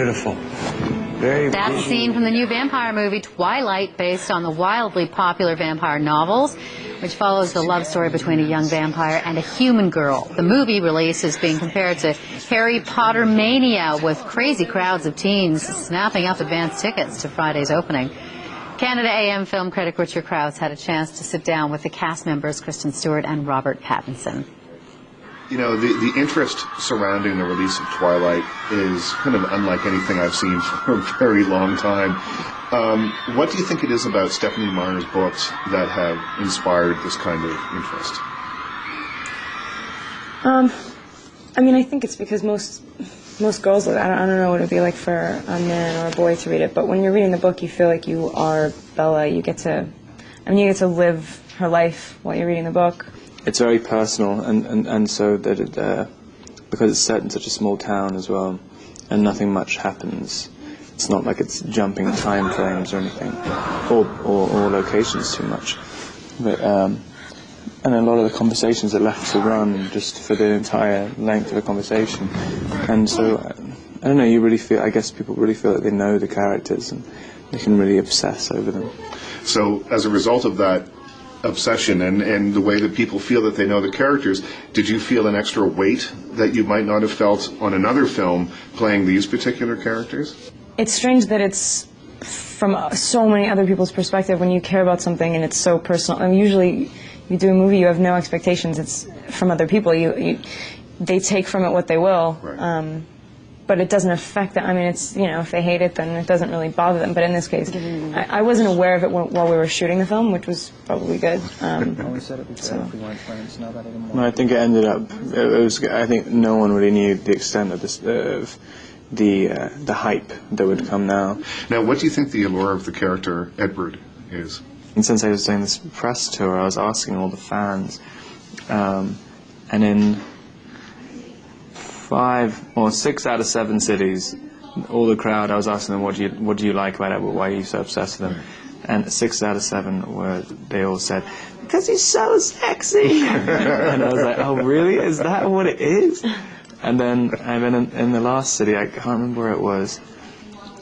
beautiful. Very That's a beautiful. scene from the new vampire movie Twilight, based on the wildly popular vampire novels, which follows the love story between a young vampire and a human girl. The movie release is being compared to Harry Potter mania, with crazy crowds of teens snapping up advance tickets to Friday's opening. Canada AM film critic Richard Krause had a chance to sit down with the cast members Kristen Stewart and Robert Pattinson. You know, the interest surrounding the release of Twilight is kind of unlike anything I've seen for a very long time. What do you think it is about Stephenie Meyer's books that have inspired this kind of interest? I mean, I think it's because most girls, I don't know what it would be like for a man or a boy to read it, but when you're reading the book, you feel like you are Bella. You get to live her life while you're reading the book. It's very personal, and so that because it's set in such a small town as well, and nothing much happens. It's not like it's jumping time frames or anything, or locations too much. But and a lot of the conversations are left to run just for the entire length of the conversation, and so I don't know. You really feel, I guess, people really feel that they know the characters and they can really obsess over them. So, as a result of that obsession and the way that people feel that they know the characters, did you feel an extra weight that you might not have felt on another film playing these particular characters? It's strange that it's from so many other people's perspective when you care about something and it's so personal. I mean, usually you do a movie, you have no expectations. It's from other people. They take from it what they will. Right. But it doesn't affect them. I mean, it's, you know, if they hate it, then it doesn't really bother them. But in this case, I wasn't aware of it while we were shooting the film, which was probably good. No, I think it ended up. I think no one really knew the extent of this, the hype that would come now. Now, what do you think the allure of the character Edward is? And since I was doing this press tour, I was asking all the fans, and in 5 or 6 out of 7 cities, all the crowd, I was asking them, what do you like about Edward? Why are you so obsessed with him? And 6 out of 7 they all said, because he's so sexy. And I was like, oh really? Is that what it is? And then in the last city, I can't remember where it was.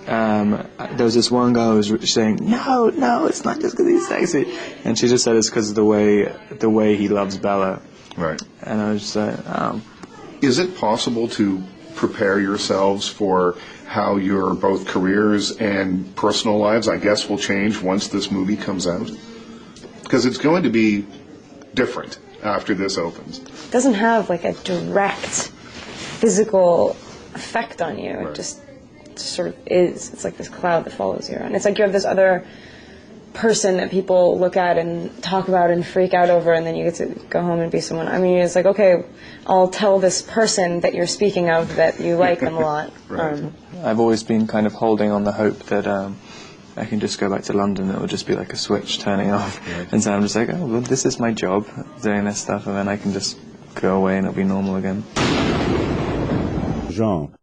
There was this one guy who was saying, no, it's not just because he's sexy. And she just said it's because of the way he loves Bella. Right. And I was just like, oh. Is it possible to prepare yourselves for how your both careers and personal lives, I guess, will change once this movie comes out? Because it's going to be different after this opens. It doesn't have like a direct physical effect on you. Right. It just sort of is. It's like this cloud that follows you around. It's like you have this other person that people look at and talk about and freak out over, and then you get to go home and be someone. I mean, it's like, okay, I'll tell this person that you're speaking of that you like them a lot. Right. I've always been kind of holding on the hope that I can just go back to London. It will just be like a switch turning off. Right. And so I'm just like, oh, well, this is my job, doing this stuff, and then I can just go away and it'll be normal again. Jean.